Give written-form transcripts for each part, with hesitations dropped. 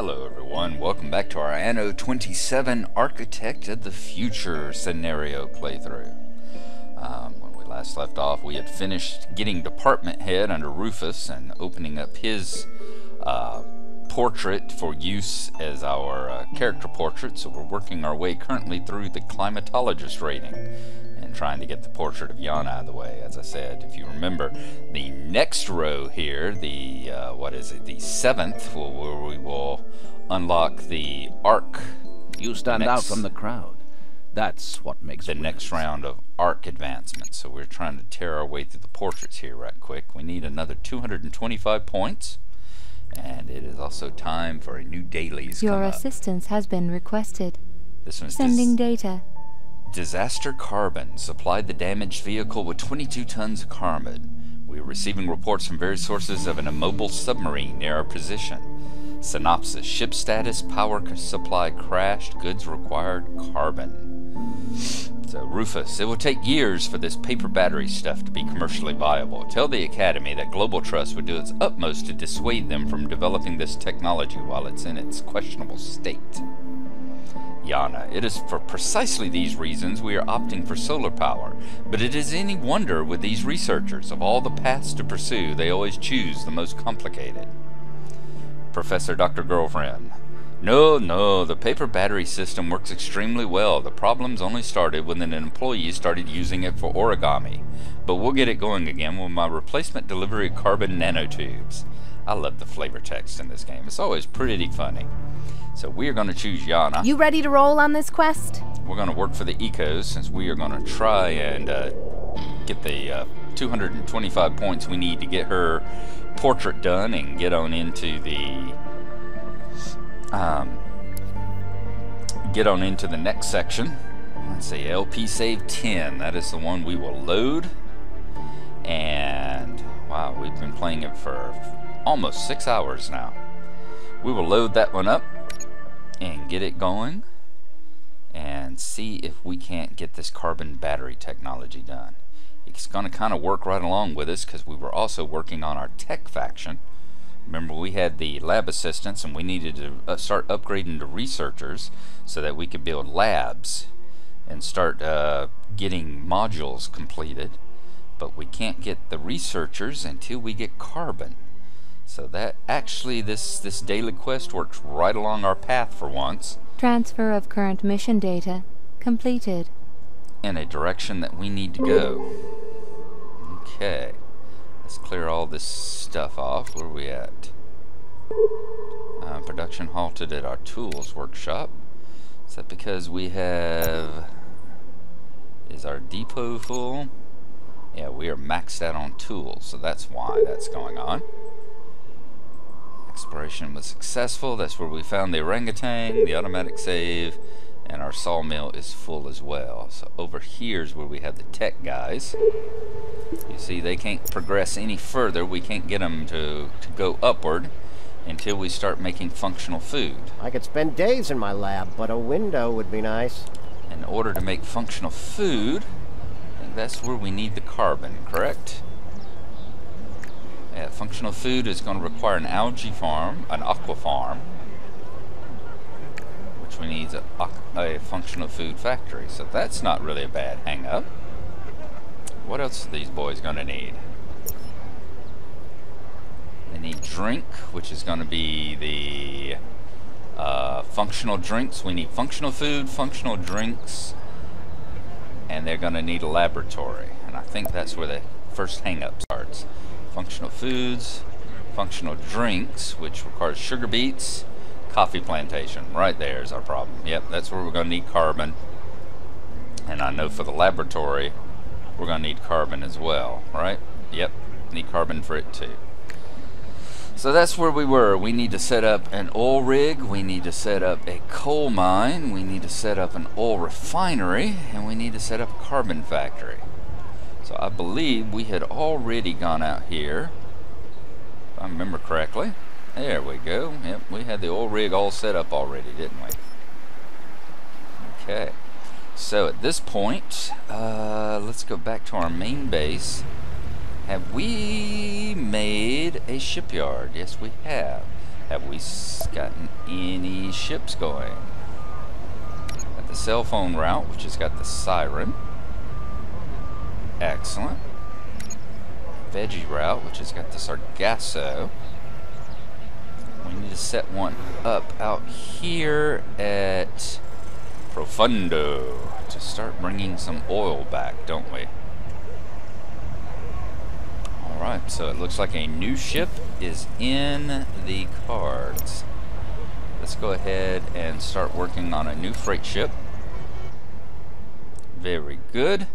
Hello everyone, welcome back to our Anno 27 Architect of the Future scenario playthrough. When we last left off, we had finished getting Department Head under Rufus and opening up his portrait for use as our character portrait, so we're working our way currently through the climatologist rating and trying to get the portrait of Yana out of the way. As I said, if you remember, the next row here, the the 7th, where we will unlock the arc. You stand out from the crowd. That's what makes the next round of arc advancement. So we're trying to tear our way through the portraits here right quick. We need another 225 points, and it is also time for a new dailies. Your assistance has been requested. This one's sending data. Disaster Carbon supplied the damaged vehicle with 22 tons of carbon. We are receiving reports from various sources of an immobile submarine near our position. Synopsis: ship status, power supply crashed, goods required carbon. So Rufus, it will take years for this paper battery stuff to be commercially viable. Tell the Academy that Global Trust would do its utmost to dissuade them from developing this technology while it's in its questionable state. Yana, it is for precisely these reasons we are opting for solar power, but it is any wonder with these researchers, of all the paths to pursue, they always choose the most complicated. Professor Dr. Girlfriend, no, the paper battery system works extremely well. The problems only started when an employee started using it for origami, but we'll get it going again with my replacement delivery carbon nanotubes. I love the flavor text in this game. It's always pretty funny. So we are going to choose Yana. You ready to roll on this quest? We're going to work for the ecos, since we are going to try and get the 225 points we need to get her portrait done and get on into the next section. Let's see, LP save 10. That is the one we will load. And wow, we've been playing it for almost 6 hours now. We will load that one up and get it going and see if we can't get this carbon battery technology done. It's going to kind of work right along with us because we were also working on our tech faction. Remember, we had the lab assistants and we needed to start upgrading to researchers so that we could build labs and start getting modules completed, but we can't get the researchers until we get carbon. So that actually, this daily quest works right along our path for once. Transfer of current mission data completed. In a direction that we need to go. Okay. Let's clear all this stuff off. Where are we at? Production halted at our tools workshop. Is that because we have... Is our depot full? Yeah, we are maxed out on tools, so that's why that's going on. Exploration was successful. That's where we found the orangutan, the automatic save, and our sawmill is full as well. So over here is where we have the tech guys. You see, they can't progress any further. We can't get them to go upward until we start making functional food. I could spend days in my lab, but a window would be nice. In order to make functional food, I think that's where we need the carbon, correct? Yeah, functional food is going to require an algae farm, an aqua farm, which we need a functional food factory. So that's not really a bad hang-up. What else are these boys going to need? They need drink, which is going to be the functional drinks. We need functional food, functional drinks, and they're going to need a laboratory. And I think that's where the first hang-up starts. Functional foods, functional drinks, which requires sugar beets, coffee plantation. Right there is our problem. Yep, that's where we're going to need carbon. And I know for the laboratory, we're going to need carbon as well, right? Yep, need carbon for it too. So that's where we were. We need to set up an oil rig, we need to set up a coal mine, we need to set up an oil refinery, and we need to set up a carbon factory. So I believe we had already gone out here, if I remember correctly. There we go. Yep, we had the oil rig all set up already, didn't we? Okay. So at this point, let's go back to our main base. Have we made a shipyard? Yes, we have. Have we gotten any ships going? Got the cell phone route, which has got the siren. Excellent. Veggie route, which has got the Sargasso. We need to set one up out here at Profundo to start bringing some oil back, don't we? Alright, so it looks like a new ship is in the cards. Let's go ahead and start working on a new freight ship. Very good.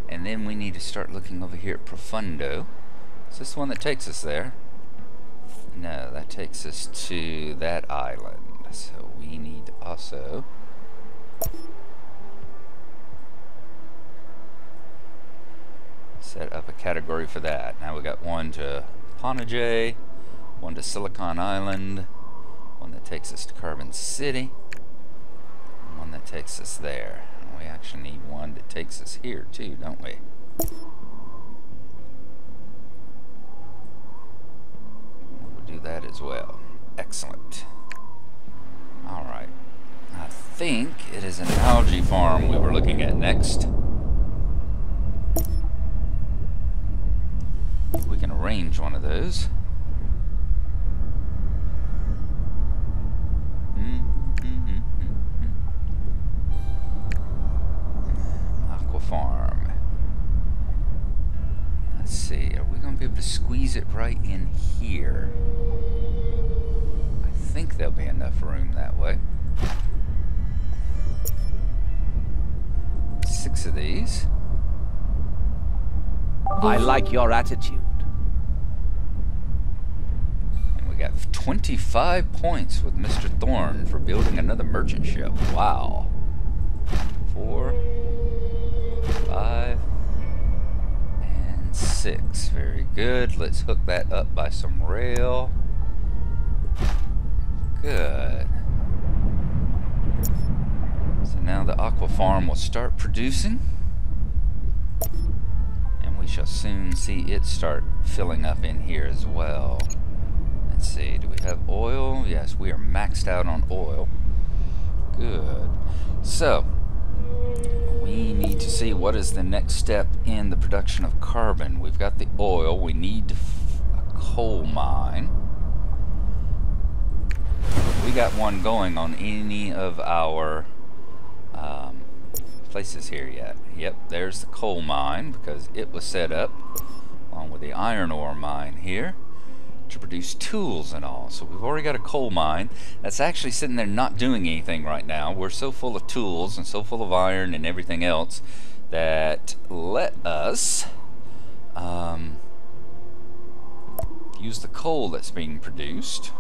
And then we need to start looking over here at Profundo. Is this the one that takes us there? No, that takes us to that island. So we need to also set up a category for that. Now we got one to Panajay, one to Silicon Island, one that takes us to Carbon City, and one that takes us there. And we actually need one that takes us here too, don't we? We'll do that as well. Excellent. Alright. I think it is an algae farm we were looking at next. We can arrange one of those. Aqua farm. Let's see, are we going to be able to squeeze it right in here? I think there'll be enough room that way. 6 of these. I like your attitude. And we got 25 points with Mr. Thorne for building another merchant ship. Wow. 4, 5, and 6. Very good. Let's hook that up by some rail. Good. So now the aqua farm will start producing. We shall soon see it start filling up in here as well. Let's see, do we have oil? Yes, we are maxed out on oil. Good. So, we need to see what is the next step in the production of carbon. We've got the oil. We need a coal mine. We got one going on any of our places here yet. Yep, there's the coal mine because it was set up along with the iron ore mine here to produce tools and all. So we've already got a coal mine that's actually sitting there not doing anything right now. We're so full of tools and so full of iron and everything else that let us use the coal that's being produced.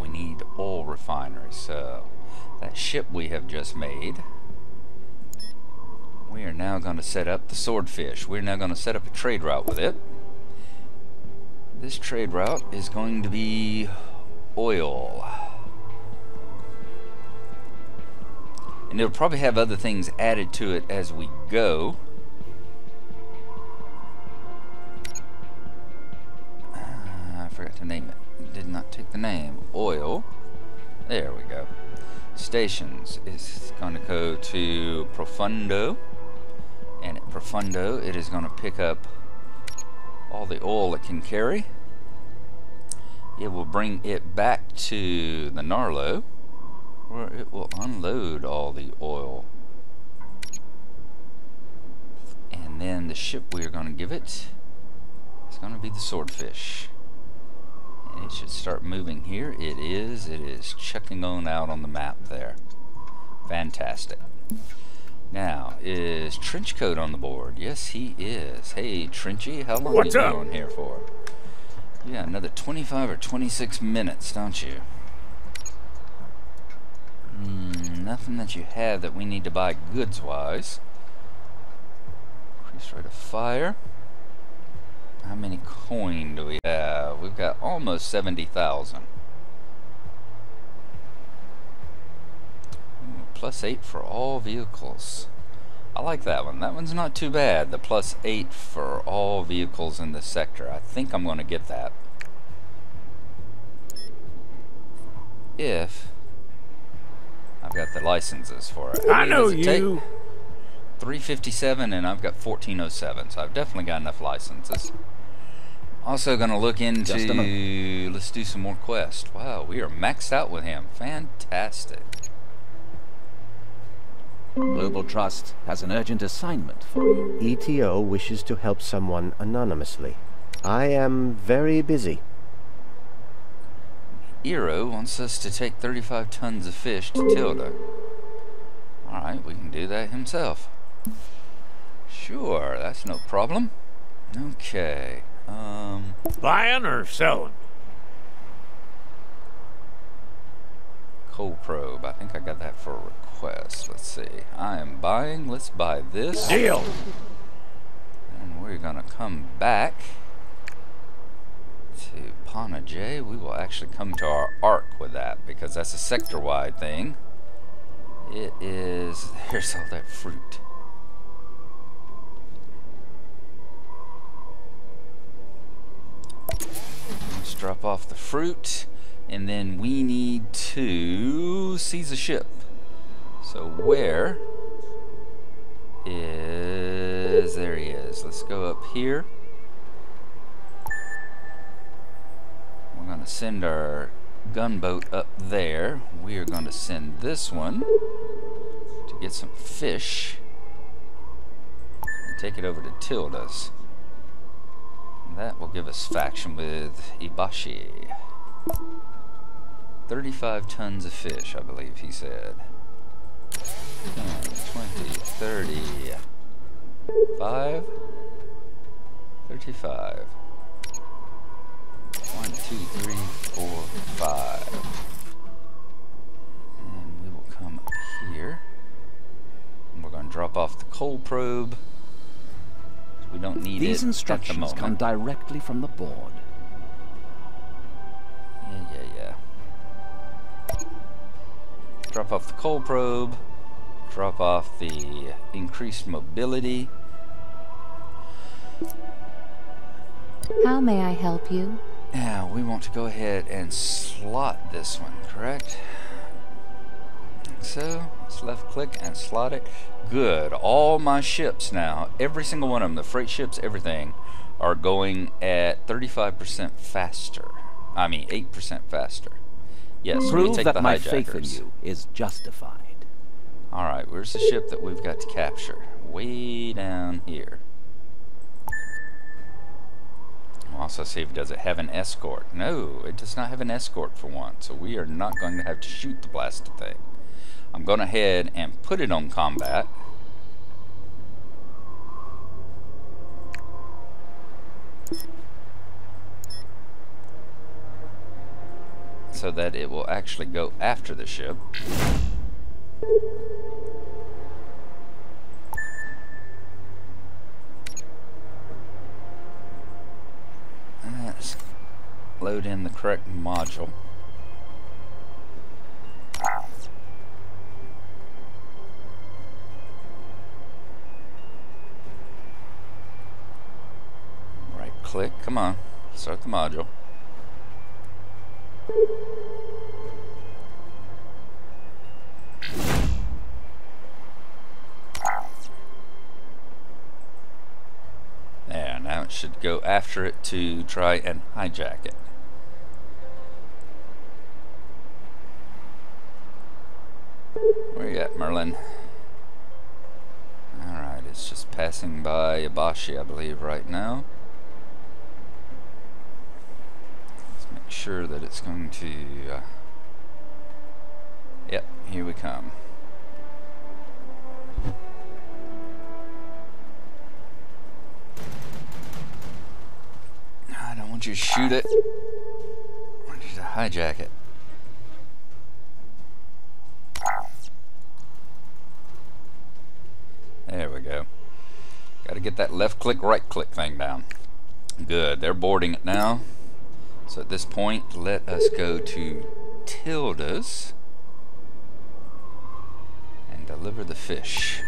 We need oil refineries. So that ship we have just made, we are now going to set up the Swordfish. We're now going to set up a trade route with it. This trade route is going to be oil. And it'll probably have other things added to it as we go. I forgot to name it. Did not take the name. Oil. There we go. Stations is going to go to Profundo. And at Profundo, it is going to pick up all the oil it can carry. It will bring it back to the Gnarlo, where it will unload all the oil. And then the ship we are going to give it is going to be the Swordfish. And it should start moving here. It is checking on out on the map there. Fantastic. Now, is Trenchcoat on the board? Yes, he is. Hey, Trenchy, how long are you going here for? You got another 25 or 26 minutes, don't you? Nothing that you have that we need to buy goods-wise. Increase rate of fire. How many coin do we have? We've got almost 70,000. +8 for all vehicles. I like that one. That one's not too bad. The +8 for all vehicles in this sector. I think I'm going to get that. if I've got the licenses for it. I know you. Take 357 and I've got 1407, so I've definitely got enough licenses. Also going to look into, let's do some more quests. Wow, we are maxed out with him. Fantastic. Global Trust has an urgent assignment for you. ETO wishes to help someone anonymously. I am very busy. Eero wants us to take 35 tons of fish to Tilda. Alright, we can do that himself. Sure, that's no problem. Okay, Buying or selling? coal probe. I think I got that for a request. Let's see. I am buying. Let's buy this. Deal. And we're gonna come back to Pana J. We will actually come to our arc with that because that's a sector-wide thing. It is. There's all that fruit. Let's drop off the fruit, and then we need to seize a ship. So where is... There he is. Let's go up here. We're going to send our gunboat up there. We are going to send this one to get some fish and take it over to Tilda's. And that will give us faction with Ibashi. 35 tons of fish, I believe he said. 10, 20, 30, 5, 35. 1, 2, 3, 4, 5. And we will come up here. And we're going to drop off the coal probe. We don't need These it instructions at the come moment. directly from the board. Yeah. Drop off the coal probe. Drop off the increased mobility. How may I help you? Now, we want to go ahead and slot this one, correct? So, let's left click and slot it. Good. All my ships now, every single one of them, the freight ships, everything, are going at 35% faster. I mean, 8% faster. Yes, Prove we take that the my faith in hijackers. you is justified. Alright, where's the ship that we've got to capture? Way down here. We'll also see if it does it have an escort. No, it does not have an escort for one, so we are not going to have to shoot the blasted thing. I'm going to head and put it on combat. So that it will actually go after the ship. Let's load in the correct module. Right click, come on, start the module. There, now it should go after it to try and hijack it. Where you at, Merlin? Alright, it's just passing by Ibashi, I believe, right now. Let's make sure that it's going to... Yep, here we come. I don't want you to shoot it. I want you to hijack it. There we go. Got to get that left click, right click thing down. Good, they're boarding it now. So at this point, let us go to Tilda's and deliver the fish.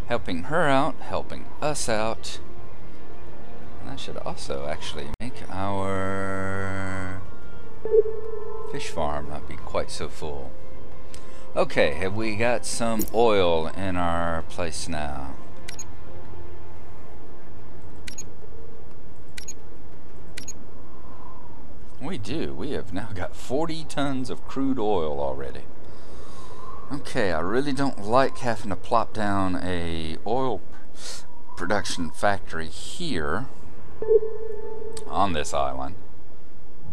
Helping her out, helping us out. That should also actually make our fish farm not be quite so full. Okay, have we got some oil in our place now? We do. We have now got 40 tons of crude oil already. Okay, I really don't like having to plop down a oil production factory here on this island,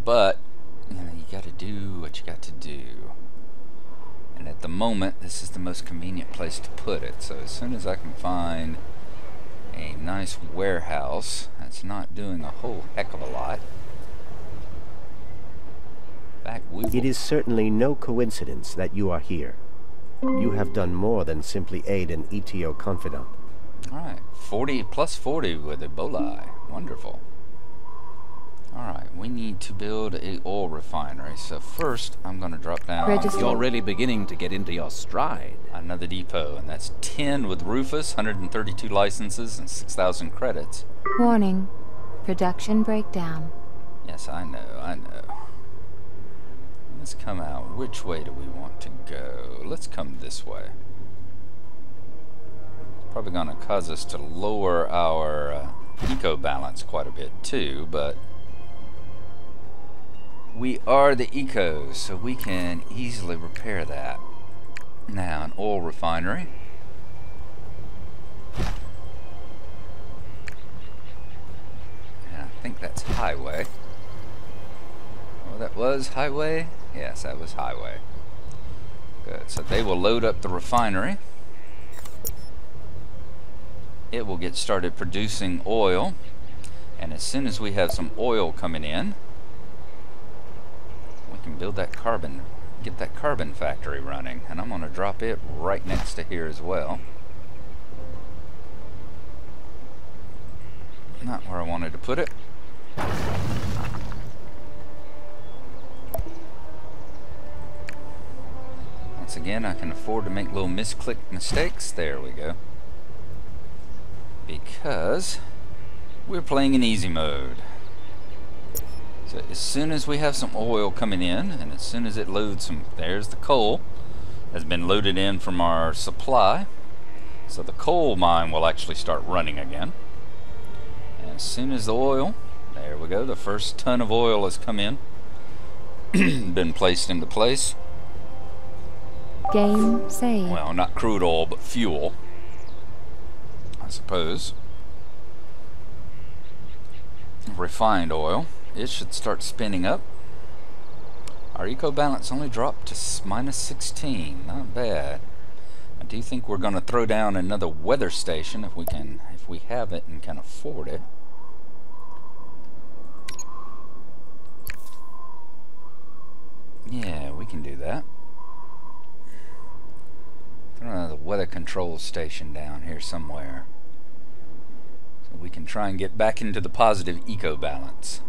but you know, you got to do what you got to do, and at the moment this is the most convenient place to put it. So as soon as I can find a nice warehouse that's not doing a whole heck of a lot. In fact, it is certainly no coincidence that you are here. You have done more than simply aid an ETO confidant. Alright, 40 plus 40 with Ebola. Wonderful. Alright, we need to build a oil refinery. So first, I'm going to drop down... You're really beginning to get into your stride. Another depot, and that's 10 with Rufus, 132 licenses, and 6,000 credits. Warning. Production breakdown. Yes, I know. Let's come out. Which way do we want to go? Let's come this way. Probably going to cause us to lower our eco balance quite a bit too, but we are the ecos, so we can easily repair that. Now, an oil refinery. And I think that's highway. Oh, that was highway? Yes, that was highway. Good. So they will load up the refinery. It will get started producing oil. And as soon as we have some oil coming in, we can build that carbon, get that carbon factory running. And I'm going to drop it right next to here as well. Not where I wanted to put it. Once again, I can afford to make little misclick mistakes. There we go. Because we're playing in easy mode. So as soon as we have some oil coming in, and as soon as it loads some, there's the coal has been loaded in from our supply. So the coal mine will actually start running again. And as soon as the oil, there we go, the first ton of oil has come in, been placed into place. Game saved. Well, not crude oil, but fuel, I suppose. Refined oil. It should start spinning up. Our eco balance only dropped to minus 16. Not bad. I do think we're going to throw down another weather station if we can, if we have it and can afford it. Yeah, we can do that. The weather control station down here somewhere, so we can try and get back into the positive eco balance.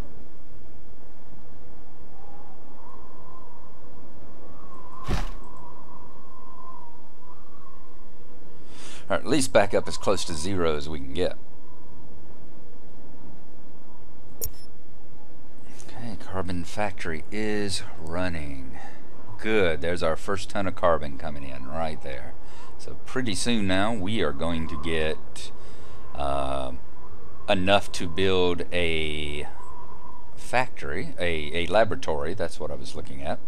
Or at least back up as close to zero as we can get. Okay, carbon factory is running. Good, there's our first ton of carbon coming in right there. So pretty soon now we are going to get enough to build a factory, a laboratory. That's what I was looking at.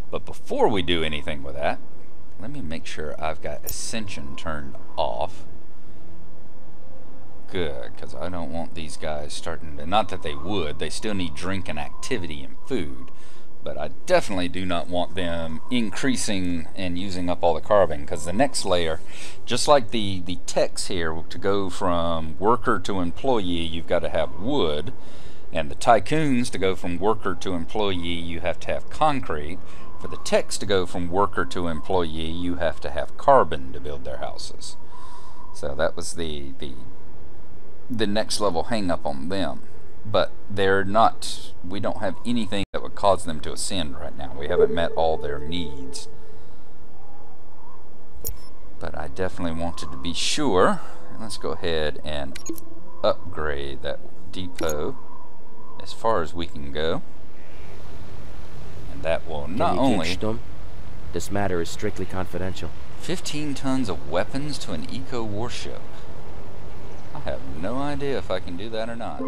But before we do anything with that, let me make sure I've got Ascension turned off. Good, because I don't want these guys starting to, not that they would, they still need drink and activity and food. But I definitely do not want them increasing and using up all the carbon, because the next layer, just like the techs here, to go from worker to employee, you've got to have wood, and the tycoons, to go from worker to employee, you have to have concrete. For the techs to go from worker to employee, you have to have carbon to build their houses. So that was the next level hang up on them. But they're not, we don't have anything that would cause them to ascend right now. We haven't met all their needs. But I definitely wanted to be sure. And let's go ahead and upgrade that depot as far as we can go. And that will not only... This matter is strictly confidential. 15 tons of weapons to an eco warship. I have no idea if I can do that or not.